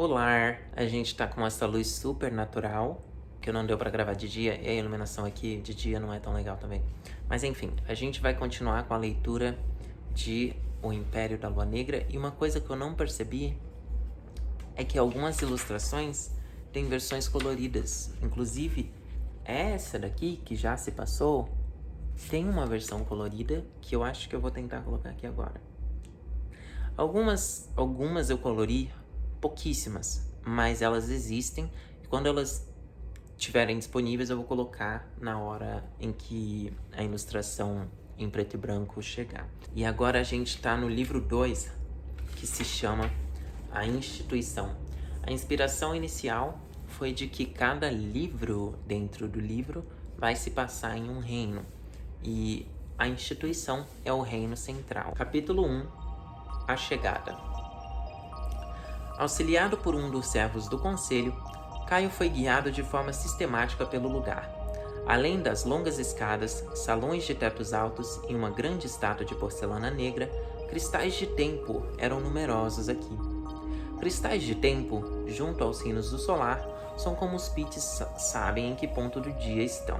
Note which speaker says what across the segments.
Speaker 1: Olá, a gente tá com essa luz super natural, que não deu pra gravar de dia, e a iluminação aqui de dia não é tão legal também. Mas enfim, a gente vai continuar com a leitura de O Império da Lua Negra, e uma coisa que eu não percebi é que algumas ilustrações têm versões coloridas. Inclusive, essa daqui, que já se passou, tem uma versão colorida que eu acho que eu vou tentar colocar aqui agora. Algumas eu colori, pouquíssimas, mas elas existem e quando elas estiverem disponíveis eu vou colocar na hora em que a ilustração em preto e branco chegar. E agora a gente está no livro 2, que se chama A Instituição. A inspiração inicial foi de que cada livro dentro do livro vai se passar em um reino e a instituição é o reino central. Capítulo 1, A Chegada. Auxiliado por um dos servos do conselho, Caio foi guiado de forma sistemática pelo lugar. Além das longas escadas, salões de tetos altos e uma grande estátua de porcelana negra, cristais de tempo eram numerosos aqui. Cristais de tempo, junto aos sinos do solar, são como os pits sabem em que ponto do dia estão.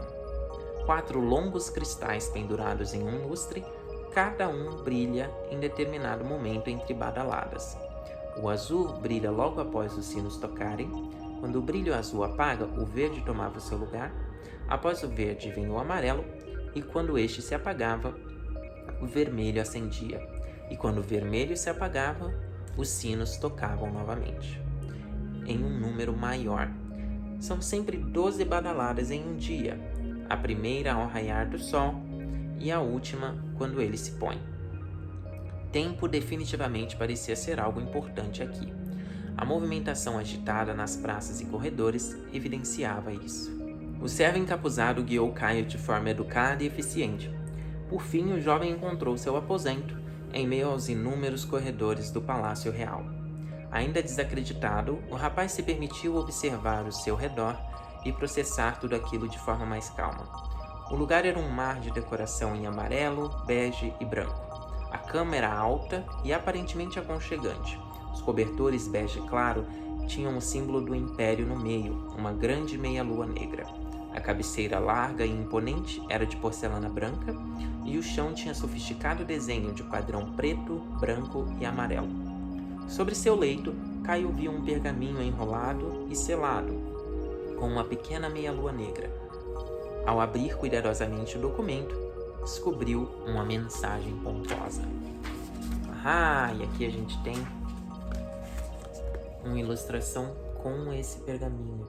Speaker 1: 4 longos cristais pendurados em um lustre, cada um brilha em determinado momento entre badaladas. O azul brilha logo após os sinos tocarem. Quando o brilho azul apaga, o verde tomava o seu lugar. Após o verde vinha o amarelo, e quando este se apagava, o vermelho acendia. E quando o vermelho se apagava, os sinos tocavam novamente, em um número maior. São sempre 12 badaladas em um dia, a primeira ao raiar do sol e a última quando ele se põe. Tempo definitivamente parecia ser algo importante aqui. A movimentação agitada nas praças e corredores evidenciava isso. O servo encapuzado guiou Caio de forma educada e eficiente. Por fim, o jovem encontrou seu aposento em meio aos inúmeros corredores do Palácio Real. Ainda desacreditado, o rapaz se permitiu observar o seu redor e processar tudo aquilo de forma mais calma. O lugar era um mar de decoração em amarelo, bege e branco. A cama era alta e aparentemente aconchegante. Os cobertores bege claro tinham o símbolo do Império no meio, uma grande meia-lua negra. A cabeceira larga e imponente era de porcelana branca e o chão tinha sofisticado desenho de padrão preto, branco e amarelo. Sobre seu leito, Caio viu um pergaminho enrolado e selado, com uma pequena meia-lua negra. Ao abrir cuidadosamente o documento, descobriu uma mensagem pomposa. E aqui a gente tem uma ilustração com esse pergaminho.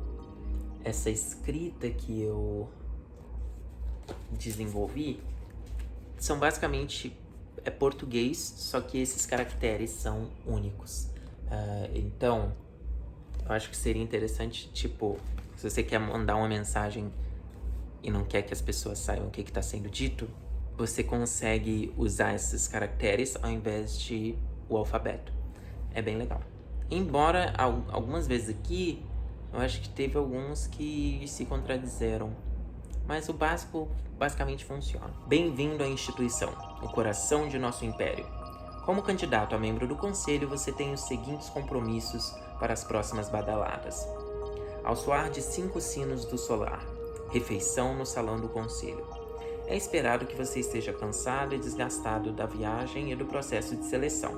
Speaker 1: Essa escrita que eu desenvolvi são basicamente português, só que esses caracteres são únicos. Então, eu acho que seria interessante, tipo, se você quer mandar uma mensagem e não quer que as pessoas saibam o que está sendo dito, você consegue usar esses caracteres ao invés de o alfabeto. É bem legal. Embora algumas vezes aqui, eu acho que teve alguns que se contradizeram, mas o básico basicamente funciona. Bem-vindo à instituição, o coração de nosso império. Como candidato a membro do conselho, você tem os seguintes compromissos para as próximas badaladas. Ao soar de 5 sinos do solar, refeição no salão do conselho. É esperado que você esteja cansado e desgastado da viagem e do processo de seleção.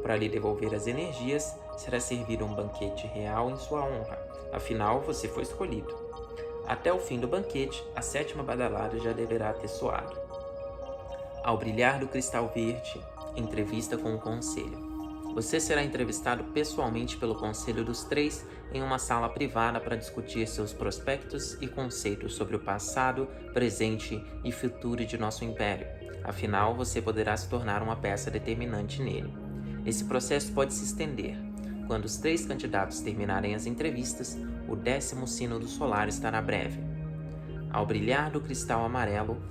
Speaker 1: Para lhe devolver as energias, será servido um banquete real em sua honra. Afinal, você foi escolhido. Até o fim do banquete, a 7ª badalada já deverá ter soado. Ao brilhar do cristal verde, entrevista com o conselho. Você será entrevistado pessoalmente pelo Conselho dos Três em uma sala privada para discutir seus prospectos e conceitos sobre o passado, presente e futuro de nosso império. Afinal, você poderá se tornar uma peça determinante nele. Esse processo pode se estender. Quando os 3 candidatos terminarem as entrevistas, o 10º sino do solar estará breve. Ao brilhar do cristal amarelo,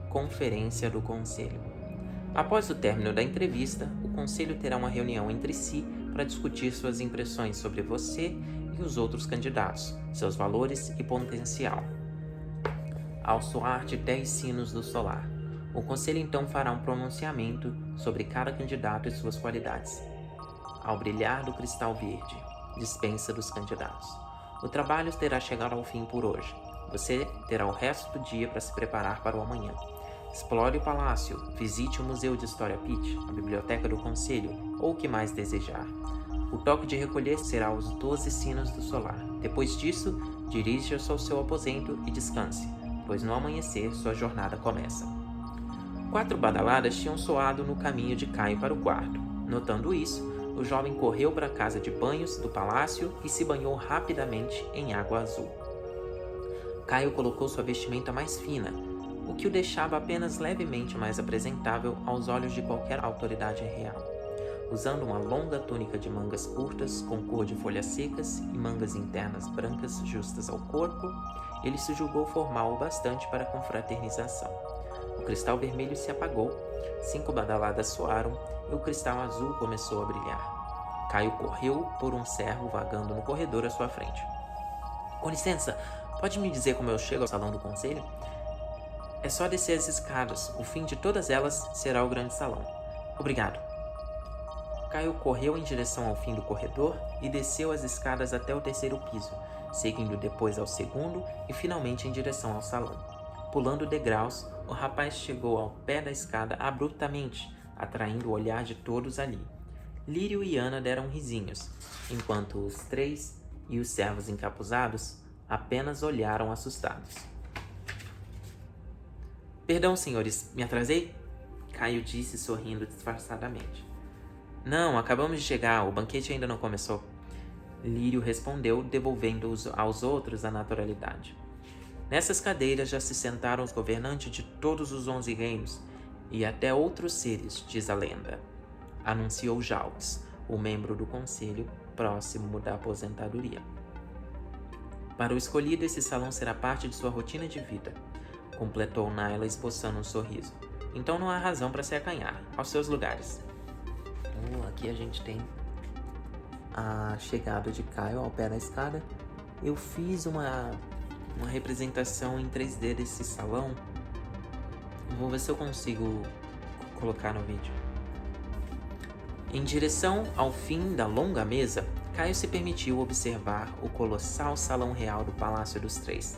Speaker 1: conferência do Conselho. Após o término da entrevista, o conselho terá uma reunião entre si para discutir suas impressões sobre você e os outros candidatos, seus valores e potencial. Ao soar de 10 sinos do solar, o conselho então fará um pronunciamento sobre cada candidato e suas qualidades. Ao brilhar do cristal verde, dispensa dos candidatos. O trabalho terá chegado ao fim por hoje. Você terá o resto do dia para se preparar para o amanhã. Explore o palácio, visite o Museu de História Pitt, a Biblioteca do Conselho ou o que mais desejar. O toque de recolher será os 12 sinos do solar. Depois disso, dirija-se ao seu aposento e descanse, pois no amanhecer sua jornada começa. 4 badaladas tinham soado no caminho de Caio para o quarto. Notando isso, o jovem correu para a casa de banhos do palácio e se banhou rapidamente em água azul. Caio colocou sua vestimenta mais fina, o que o deixava apenas levemente mais apresentável aos olhos de qualquer autoridade real. Usando uma longa túnica de mangas curtas com cor de folhas secas e mangas internas brancas justas ao corpo, ele se julgou formal o bastante para a confraternização. O cristal vermelho se apagou, 5 badaladas soaram e o cristal azul começou a brilhar. Caio correu por um servo vagando no corredor à sua frente. Com licença, pode me dizer como eu chego ao salão do conselho? É só descer as escadas, o fim de todas elas será o grande salão. Obrigado. Caio correu em direção ao fim do corredor e desceu as escadas até o 3º piso, seguindo depois ao 2º e finalmente em direção ao salão. Pulando degraus, o rapaz chegou ao pé da escada abruptamente, atraindo o olhar de todos ali. Lírio e Ana deram risinhos, enquanto os 3 e os servos encapuzados apenas olharam assustados. Perdão, senhores, me atrasei? Caio disse sorrindo disfarçadamente. Não, acabamos de chegar, o banquete ainda não começou. Lírio respondeu, devolvendo aos outros a naturalidade. Nessas cadeiras já se sentaram os governantes de todos os 11 reinos, e até outros seres, diz a lenda, anunciou Jaux, o membro do conselho próximo da aposentadoria. Para o escolhido, esse salão será parte de sua rotina de vida, completou Naila esboçando um sorriso. Então não há razão para se acanhar. Aos seus lugares. Aqui a gente tem a chegada de Caio ao pé da escada. Eu fiz uma representação em 3D desse salão. Vou ver se eu consigo colocar no vídeo. Em direção ao fim da longa mesa, Caio se permitiu observar o colossal salão real do Palácio dos Três.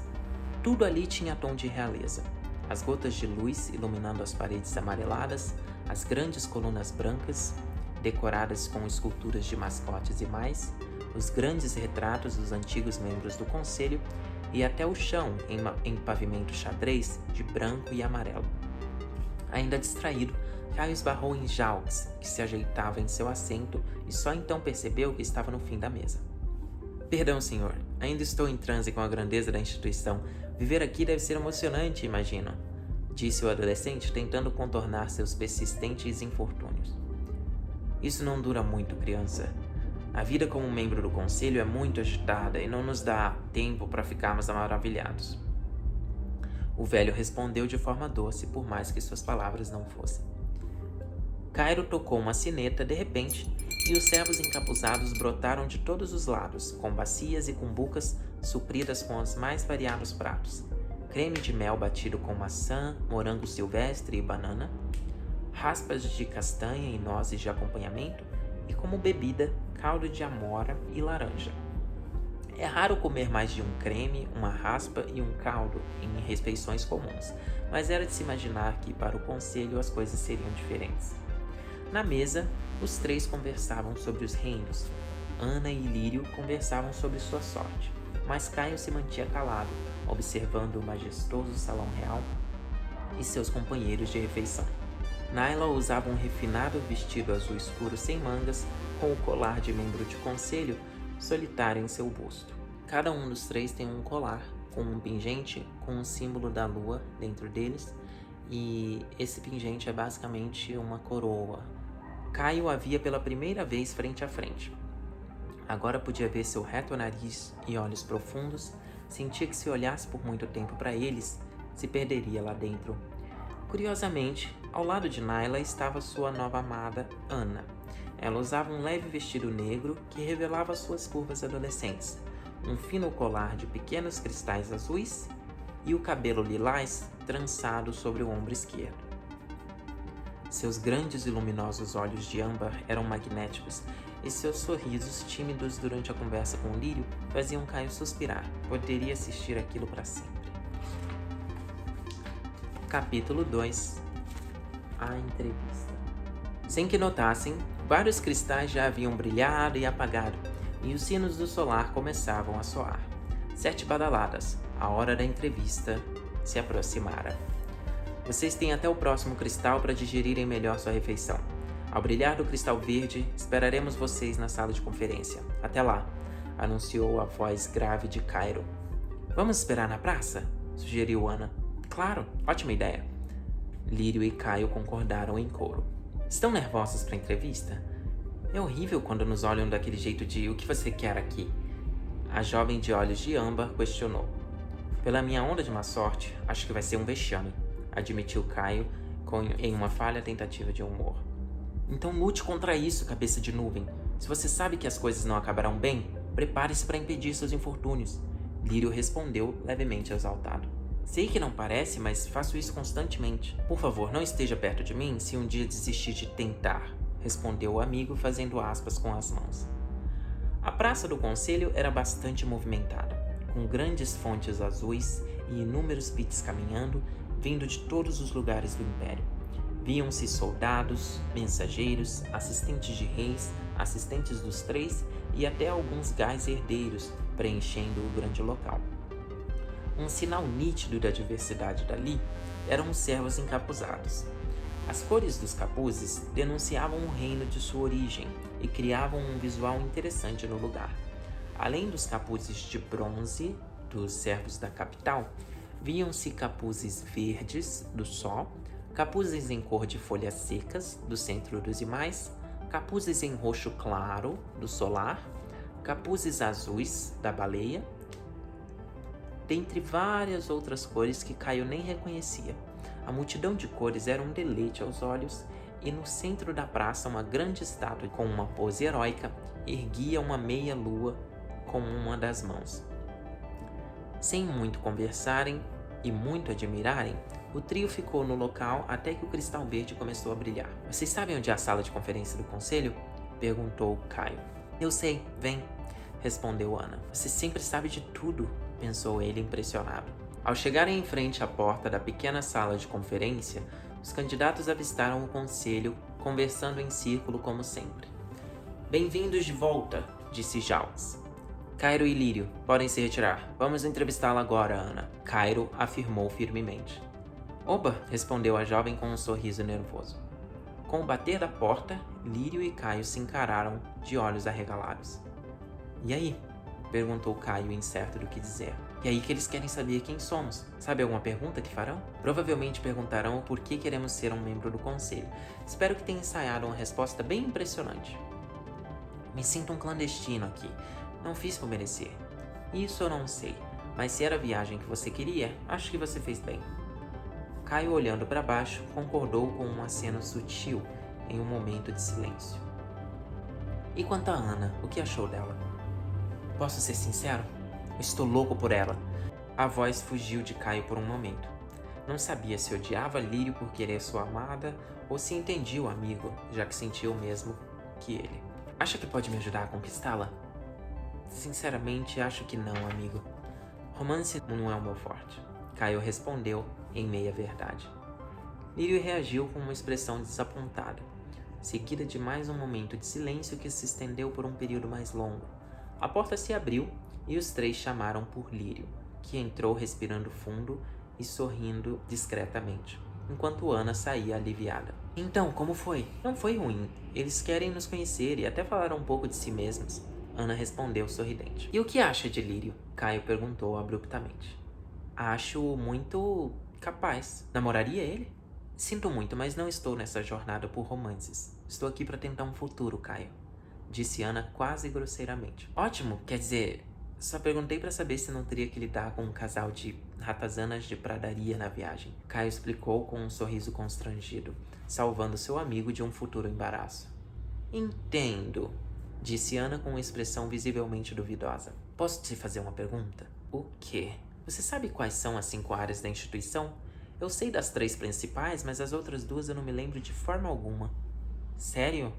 Speaker 1: Tudo ali tinha tom de realeza. As gotas de luz iluminando as paredes amareladas, as grandes colunas brancas, decoradas com esculturas de mascotes e mais, os grandes retratos dos antigos membros do conselho e até o chão em pavimento xadrez de branco e amarelo. Ainda distraído, Caio esbarrou em Jaux, que se ajeitava em seu assento e só então percebeu que estava no fim da mesa. Perdão, senhor. Ainda estou em transe com a grandeza da instituição. Viver aqui deve ser emocionante, imagino, disse o adolescente, tentando contornar seus persistentes infortúnios. Isso não dura muito, criança. A vida como membro do conselho é muito agitada e não nos dá tempo para ficarmos maravilhados. O velho respondeu de forma doce, por mais que suas palavras não fossem. Cairo tocou uma sineta de repente e os servos encapuzados brotaram de todos os lados, com bacias e cumbucas supridas com os mais variados pratos. Creme de mel batido com maçã, morango silvestre e banana, raspas de castanha e nozes de acompanhamento e como bebida, caldo de amora e laranja. É raro comer mais de um creme, uma raspa e um caldo em refeições comuns, mas era de se imaginar que para o conselho as coisas seriam diferentes. Na mesa, os 3 conversavam sobre os reinos. Ana e Lírio conversavam sobre sua sorte, mas Caio se mantinha calado, observando o majestoso salão real e seus companheiros de refeição. Naila usava um refinado vestido azul escuro sem mangas, com o colar de membro de conselho solitário em seu busto. Cada um dos 3 tem um colar com um pingente com um símbolo da lua dentro deles, e esse pingente é basicamente uma coroa. Caio a via pela primeira vez frente a frente. Agora podia ver seu reto nariz e olhos profundos, sentia que se olhasse por muito tempo para eles, se perderia lá dentro. Curiosamente, ao lado de Naila estava sua nova amada, Ana. Ela usava um leve vestido negro que revelava suas curvas adolescentes, um fino colar de pequenos cristais azuis e o cabelo lilás trançado sobre o ombro esquerdo. Seus grandes e luminosos olhos de âmbar eram magnéticos e seus sorrisos tímidos durante a conversa com Lírio faziam Caio suspirar. Poderia assistir aquilo para sempre. Capítulo 2. A entrevista. Sem que notassem, vários cristais já haviam brilhado e apagado, e os sinos do solar começavam a soar. 7 badaladas, a hora da entrevista se aproximara. Vocês têm até o próximo cristal para digerirem melhor sua refeição. Ao brilhar do cristal verde, esperaremos vocês na sala de conferência. Até lá, anunciou a voz grave de Cairo. Vamos esperar na praça? Sugeriu Ana. Claro, ótima ideia. Lírio e Caio concordaram em coro. Estão nervosos para a entrevista? É horrível quando nos olham daquele jeito de o que você quer aqui? A jovem de olhos de âmbar questionou. Pela minha onda de má sorte, acho que vai ser um vexame, admitiu Caio em uma falha tentativa de humor. Então lute contra isso, cabeça de nuvem. Se você sabe que as coisas não acabarão bem, prepare-se para impedir seus infortúnios. Lírio respondeu levemente exaltado. Sei que não parece, mas faço isso constantemente. Por favor, não esteja perto de mim se um dia desistir de tentar, respondeu o amigo fazendo aspas com as mãos. A praça do conselho era bastante movimentada, com grandes fontes azuis e inúmeros pits caminhando, vindo de todos os lugares do império. Viam-se soldados, mensageiros, assistentes de reis, assistentes dos três e até alguns gais herdeiros preenchendo o grande local. Um sinal nítido da diversidade dali eram os servos encapuzados. As cores dos capuzes denunciavam o reino de sua origem e criavam um visual interessante no lugar. Além dos capuzes de bronze dos servos da capital, viam-se capuzes verdes do sol, capuzes em cor de folhas secas do centro dos imais, capuzes em roxo claro do solar, capuzes azuis da baleia, dentre várias outras cores que Caio nem reconhecia. A multidão de cores era um deleite aos olhos, e no centro da praça uma grande estátua com uma pose heróica erguia uma meia-lua com uma das mãos. Sem muito conversarem e muito admirarem, o trio ficou no local até que o cristal verde começou a brilhar. Vocês sabem onde é a sala de conferência do conselho? Perguntou Caio. Eu sei, vem, respondeu Ana. Você sempre sabe de tudo, pensou ele impressionado. Ao chegarem em frente à porta da pequena sala de conferência, os candidatos avistaram o conselho, conversando em círculo como sempre. Bem-vindos de volta, disse Jaux. Cairo e Lírio, podem se retirar. Vamos entrevistá-la agora, Ana. Cairo afirmou firmemente. Oba, respondeu a jovem com um sorriso nervoso. Com o bater da porta, Lírio e Caio se encararam de olhos arregalados. E aí? Perguntou Caio, incerto do que dizer. E aí que eles querem saber quem somos. Sabe alguma pergunta que farão? Provavelmente perguntarão o porquê queremos ser um membro do conselho. Espero que tenha ensaiado uma resposta bem impressionante. Me sinto um clandestino aqui. Não fiz por merecer. Isso eu não sei, mas se era a viagem que você queria, acho que você fez bem. Caio, olhando para baixo, concordou com um aceno sutil em um momento de silêncio. E quanto a Ana, o que achou dela? Posso ser sincero? Eu estou louco por ela. A voz fugiu de Caio por um momento. Não sabia se odiava Lírio por querer sua amada ou se entendia o amigo, já que sentia o mesmo que ele. Acha que pode me ajudar a conquistá-la? Sinceramente, acho que não, amigo. Romance não é o meu forte. Caio respondeu em meia verdade. Lírio reagiu com uma expressão desapontada, seguida de mais um momento de silêncio que se estendeu por um período mais longo. A porta se abriu e os três chamaram por Lírio, que entrou respirando fundo e sorrindo discretamente, enquanto Ana saía aliviada. Então, como foi? Não foi ruim. Eles querem nos conhecer e até falaram um pouco de si mesmos. Ana respondeu sorridente. E o que acha de Lírio? Caio perguntou abruptamente. Acho muito capaz. Namoraria ele? Sinto muito, mas não estou nessa jornada por romances. Estou aqui para tentar um futuro, Caio, disse Ana quase grosseiramente. Ótimo, quer dizer, só perguntei para saber se não teria que lidar com um casal de ratazanas de pradaria na viagem. Caio explicou com um sorriso constrangido, salvando seu amigo de um futuro embaraço. Entendo, disse Ana com uma expressão visivelmente duvidosa. Posso te fazer uma pergunta? O quê? Você sabe quais são as 5 áreas da instituição? Eu sei das 3 principais, mas as outras 2 eu não me lembro de forma alguma. Sério?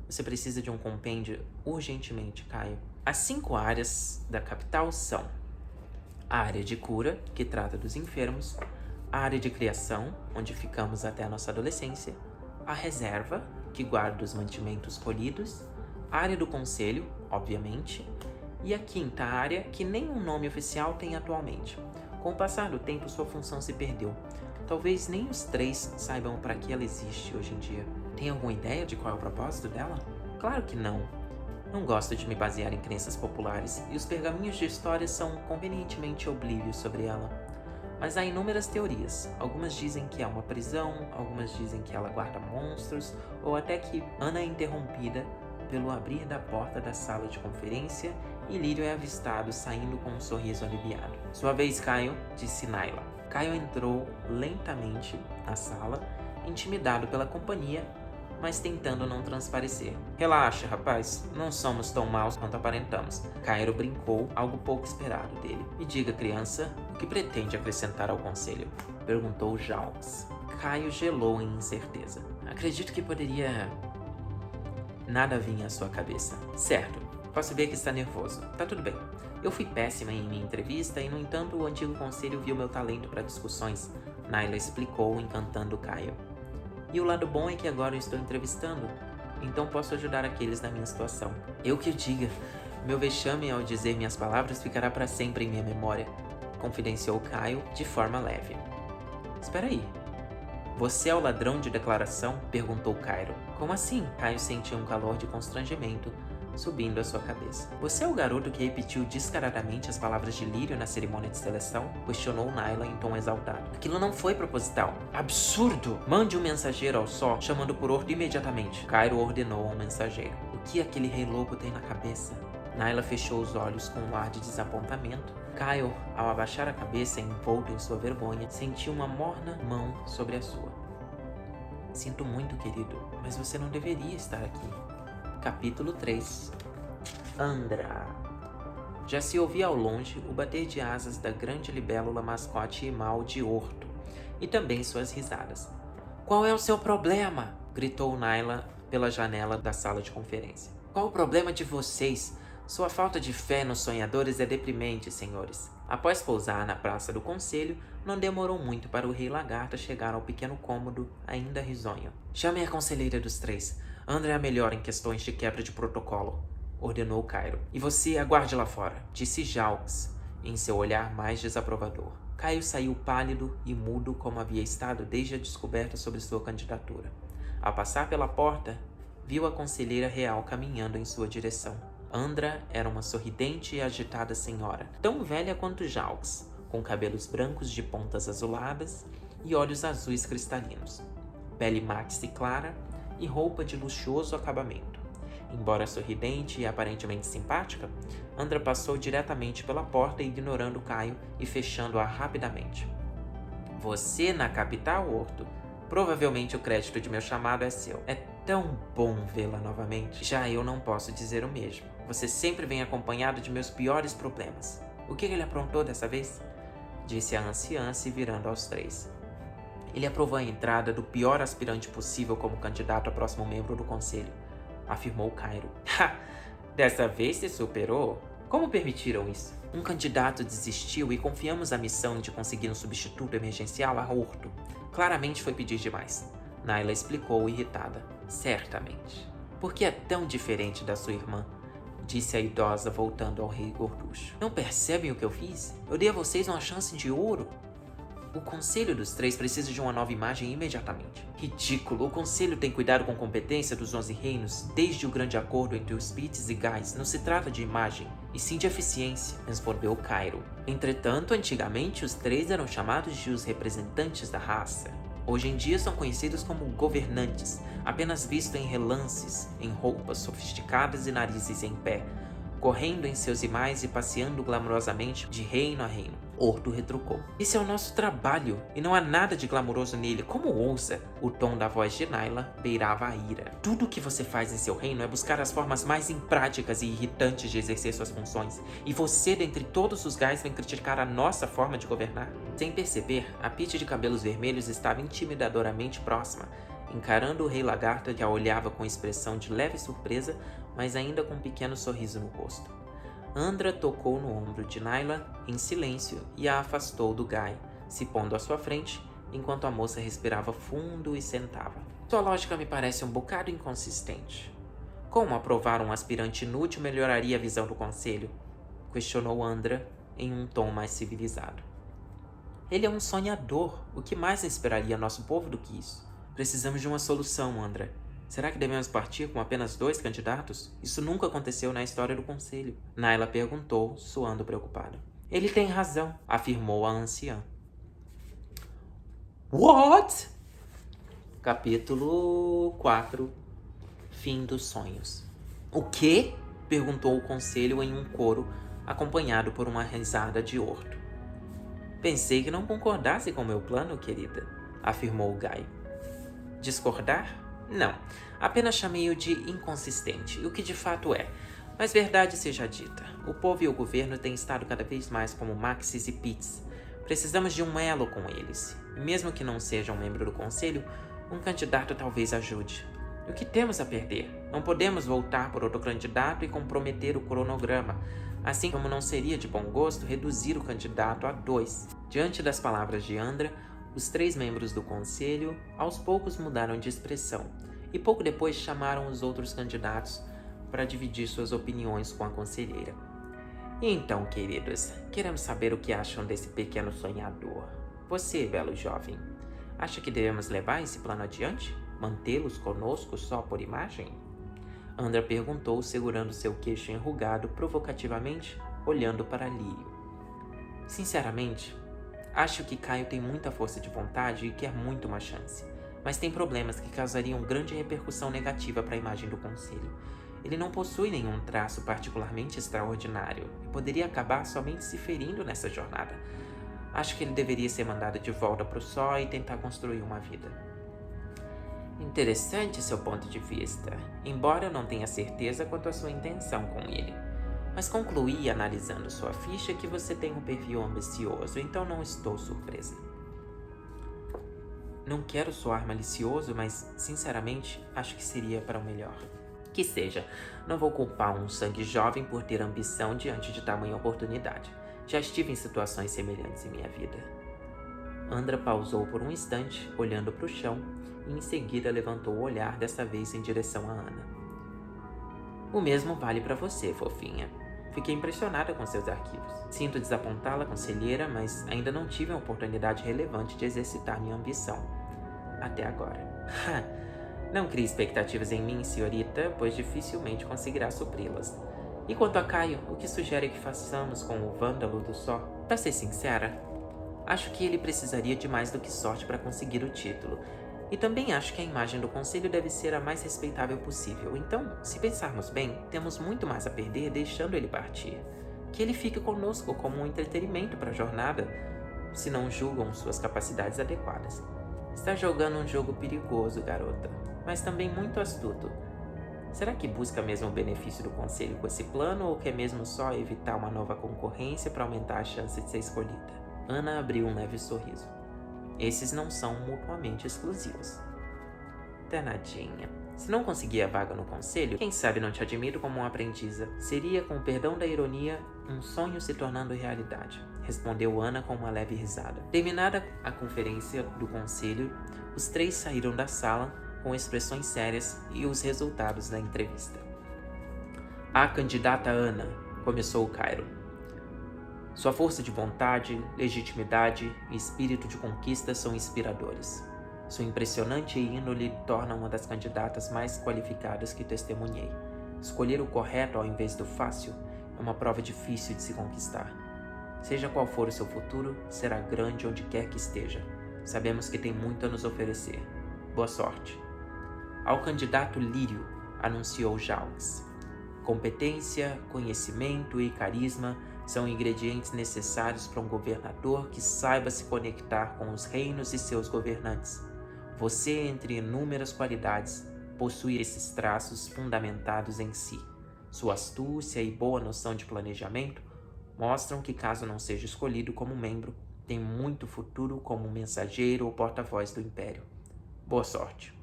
Speaker 1: Você precisa de um compêndio urgentemente, Caio. As 5 áreas da capital são a área de cura, que trata dos enfermos, a área de criação, onde ficamos até a nossa adolescência, a reserva, que guarda os mantimentos colhidos, a área do conselho, obviamente, e a 5ª área, que nenhum nome oficial tem atualmente. Com o passar do tempo, sua função se perdeu. Talvez nem os 3 saibam para que ela existe hoje em dia. Tem alguma ideia de qual é o propósito dela? Claro que não. Não gosto de me basear em crenças populares, e os pergaminhos de história são convenientemente oblívios sobre ela. Mas há inúmeras teorias. Algumas dizem que é uma prisão, algumas dizem que ela guarda monstros, ou até que Ana é interrompida pelo abrir da porta da sala de conferência e Lírio é avistado saindo com um sorriso aliviado. Sua vez, Caio, disse Naila. Caio entrou lentamente na sala, intimidado pela companhia, mas tentando não transparecer. Relaxa, rapaz, não somos tão maus quanto aparentamos. Cairo brincou, algo pouco esperado dele. Me diga, criança, o que pretende acrescentar ao conselho? Perguntou Jaux. Caio gelou em incerteza. Acredito que poderia... Nada vinha à sua cabeça. Certo, posso ver que está nervoso. Tá tudo bem. Eu fui péssima em minha entrevista e, no entanto, o antigo conselho viu meu talento para discussões. Naila explicou, encantando Caio. E o lado bom é que agora eu estou entrevistando, então posso ajudar aqueles na minha situação. Eu que o diga, meu vexame ao dizer minhas palavras ficará para sempre em minha memória, confidenciou Caio de forma leve. Espera aí. Você é o ladrão de declaração? Perguntou Cairo. Como assim? Caio sentiu um calor de constrangimento subindo a sua cabeça. Você é o garoto que repetiu descaradamente as palavras de Lírio na cerimônia de seleção? Questionou Naila em tom exaltado. Aquilo não foi proposital. Absurdo! Mande um mensageiro ao Só, chamando por Ordo imediatamente. Cairo ordenou ao mensageiro. O que aquele rei louco tem na cabeça? Naila fechou os olhos com um ar de desapontamento. Caio, ao abaixar a cabeça envolto em sua vergonha, sentiu uma morna mão sobre a sua. Sinto muito, querido, mas você não deveria estar aqui. Capítulo 3. Andra. Já se ouvia ao longe o bater de asas da grande libélula mascote Mal de Orto, e também suas risadas. Qual é o seu problema? Gritou Naila pela janela da sala de conferência. Qual o problema de vocês? Sua falta de fé nos sonhadores é deprimente, senhores. Após pousar na praça do conselho, não demorou muito para o rei lagarta chegar ao pequeno cômodo, ainda risonho. Chamem a conselheira dos 3. Andra é a melhor em questões de quebra de protocolo, ordenou Cairo. E você aguarde lá fora, disse Jaux, em seu olhar mais desaprovador. Caio saiu pálido e mudo como havia estado desde a descoberta sobre sua candidatura. Ao passar pela porta, viu a conselheira real caminhando em sua direção. Andra era uma sorridente e agitada senhora, tão velha quanto Jaux, com cabelos brancos de pontas azuladas e olhos azuis cristalinos, pele maxi clara e roupa de luxuoso acabamento. Embora sorridente e aparentemente simpática, Andra passou diretamente pela porta, ignorando Caio e fechando-a rapidamente. Você na capital, Orto? Provavelmente o crédito de meu chamado é seu. É tão bom vê-la novamente. Já eu não posso dizer o mesmo. Você sempre vem acompanhado de meus piores problemas. O que ele aprontou dessa vez? Disse a anciã, se virando aos 3. Ele aprovou a entrada do pior aspirante possível como candidato a próximo membro do conselho, afirmou Cairo. Ha! Dessa vez se superou? Como permitiram isso? Um candidato desistiu e confiamos a missão de conseguir um substituto emergencial a Orto. Claramente foi pedir demais. Naila explicou, irritada. Certamente. Por que é tão diferente da sua irmã? Disse a idosa, voltando ao rei gorducho. Não percebem o que eu fiz? Eu dei a vocês uma chance de ouro. O Conselho dos 3 precisa de uma nova imagem imediatamente. Ridículo! O Conselho tem cuidado com competência dos 11 reinos desde o grande acordo entre os Pits e Gais. Não se trata de imagem, e sim de eficiência, respondeu Cairo. Entretanto, antigamente os 3 eram chamados de os representantes da raça. Hoje em dia são conhecidos como governantes, apenas vistos em relances, em roupas sofisticadas e narizes em pé, correndo em seus imais e passeando glamurosamente de reino a reino. Orto retrucou. Esse é o nosso trabalho, e não há nada de glamouroso nele. Como ousa? O tom da voz de Naila beirava a ira. Tudo o que você faz em seu reino é buscar as formas mais impráticas e irritantes de exercer suas funções. E você, dentre todos os Gais, vem criticar a nossa forma de governar? Sem perceber, a Pit de cabelos vermelhos estava intimidadoramente próxima, encarando o rei lagarto que a olhava com expressão de leve surpresa, mas ainda com um pequeno sorriso no rosto. Andra tocou no ombro de Naila em silêncio e a afastou do Guy, se pondo à sua frente, enquanto a moça respirava fundo e sentava. Sua lógica me parece um bocado inconsistente. Como aprovar um aspirante inútil melhoraria a visão do conselho? Questionou Andra em um tom mais civilizado. Ele é um sonhador. O que mais esperaria nosso povo do que isso? Precisamos de uma solução, Andra. Será que devemos partir com apenas 2 candidatos? Isso nunca aconteceu na história do conselho. Naila perguntou, soando preocupada. Ele tem razão, afirmou a anciã. What? Capítulo 4. Fim dos sonhos. O quê? Perguntou o conselho em um coro, acompanhado por uma risada de orto. Pensei que não concordasse com meu plano, querida, afirmou Guy. Discordar? Não, apenas chamei-o de inconsistente, o que de fato é. Mas verdade seja dita, o povo e o governo têm estado cada vez mais como Maxis e Pitts. Precisamos de um elo com eles. E mesmo que não seja um membro do conselho, um candidato talvez ajude. O que temos a perder? Não podemos voltar por outro candidato e comprometer o cronograma, assim como não seria de bom gosto reduzir o candidato a 2. Diante das palavras de Andra, os 3 membros do conselho aos poucos mudaram de expressão e pouco depois chamaram os outros candidatos para dividir suas opiniões com a conselheira. E então, queridos, queremos saber o que acham desse pequeno sonhador. Você, belo jovem, acha que devemos levar esse plano adiante? Mantê-los conosco só por imagem? Andra perguntou, segurando seu queixo enrugado provocativamente, olhando para Lírio. Sinceramente, acho que Caio tem muita força de vontade e quer muito uma chance, mas tem problemas que causariam grande repercussão negativa para a imagem do conselho. Ele não possui nenhum traço particularmente extraordinário e poderia acabar somente se ferindo nessa jornada. Acho que ele deveria ser mandado de volta para o Sol e tentar construir uma vida. Interessante seu ponto de vista, embora eu não tenha certeza quanto à sua intenção com ele. Mas concluí analisando sua ficha que você tem um perfil ambicioso, então não estou surpresa. Não quero soar malicioso, mas, sinceramente, acho que seria para o melhor. Que seja, não vou culpar um sangue jovem por ter ambição diante de tamanha oportunidade. Já estive em situações semelhantes em minha vida. Andra pausou por um instante, olhando para o chão, e em seguida levantou o olhar, dessa vez em direção a Ana. O mesmo vale para você, fofinha. Fiquei impressionada com seus arquivos. Sinto desapontá-la, conselheira, mas ainda não tive uma oportunidade relevante de exercitar minha ambição. Até agora. Não crie expectativas em mim, senhorita, pois dificilmente conseguirá supri-las. E quanto a Caio, o que sugere que façamos com o Vândalo do Só? Para ser sincera, acho que ele precisaria de mais do que sorte para conseguir o título. E também acho que a imagem do conselho deve ser a mais respeitável possível. Então, se pensarmos bem, temos muito mais a perder deixando ele partir. Que ele fique conosco como um entretenimento para a jornada, se não julgam suas capacidades adequadas. Está jogando um jogo perigoso, garota, mas também muito astuto. Será que busca mesmo o benefício do conselho com esse plano ou quer mesmo só evitar uma nova concorrência para aumentar a chance de ser escolhida? Ana abriu um leve sorriso. Esses não são mutuamente exclusivos. Danadinha. Se não conseguir a vaga no conselho, quem sabe não te admiro como uma aprendiza. Seria, com o perdão da ironia, um sonho se tornando realidade, respondeu Ana com uma leve risada. Terminada a conferência do conselho, os 3 saíram da sala com expressões sérias e os resultados da entrevista. A candidata Ana, começou Cairo. Sua força de vontade, legitimidade e espírito de conquista são inspiradores. Sua impressionante índole torna uma das candidatas mais qualificadas que testemunhei. Escolher o correto ao invés do fácil é uma prova difícil de se conquistar. Seja qual for o seu futuro, será grande onde quer que esteja. Sabemos que tem muito a nos oferecer. Boa sorte. Ao candidato Lírio, anunciou Jaux. Competência, conhecimento e carisma são ingredientes necessários para um governador que saiba se conectar com os reinos e seus governantes. Você, entre inúmeras qualidades, possui esses traços fundamentados em si. Sua astúcia e boa noção de planejamento mostram que, caso não seja escolhido como membro, tem muito futuro como mensageiro ou porta-voz do Império. Boa sorte.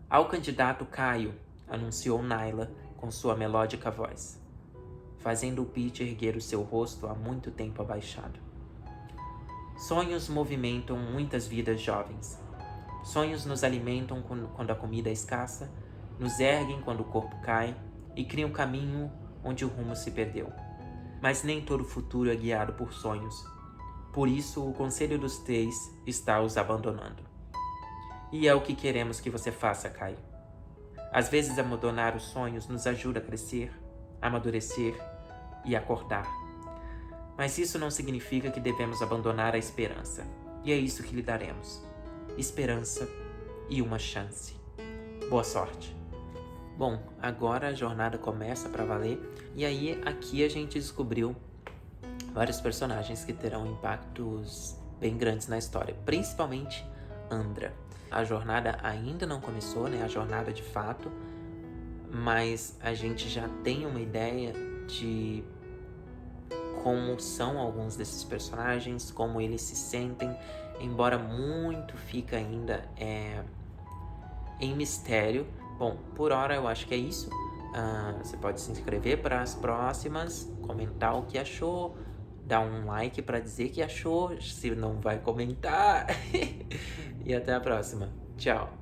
Speaker 1: Ao candidato Caio, anunciou Naila com sua melódica voz, fazendo o Pete erguer o seu rosto há muito tempo abaixado. Sonhos movimentam muitas vidas jovens. Sonhos nos alimentam quando a comida é escassa, nos erguem quando o corpo cai e criam caminho onde o rumo se perdeu. Mas nem todo futuro é guiado por sonhos. Por isso, o Conselho dos 3 está os abandonando. E é o que queremos que você faça, Caio. Às vezes, abandonar os sonhos nos ajuda a crescer, amadurecer e acordar. Mas isso não significa que devemos abandonar a esperança. E é isso que lhe daremos. Esperança e uma chance. Boa sorte. Bom, agora a jornada começa para valer. E aí, aqui a gente descobriu vários personagens que terão impactos bem grandes na história. Principalmente Andra. A jornada ainda não começou, né? A jornada de fato. Mas a gente já tem uma ideia de como são alguns desses personagens, como eles se sentem, embora muito fica ainda em mistério. Bom, por hora eu acho que é isso. Você pode se inscrever para as próximas, comentar o que achou, dar um like para dizer que achou, se não vai comentar. E até a próxima. Tchau!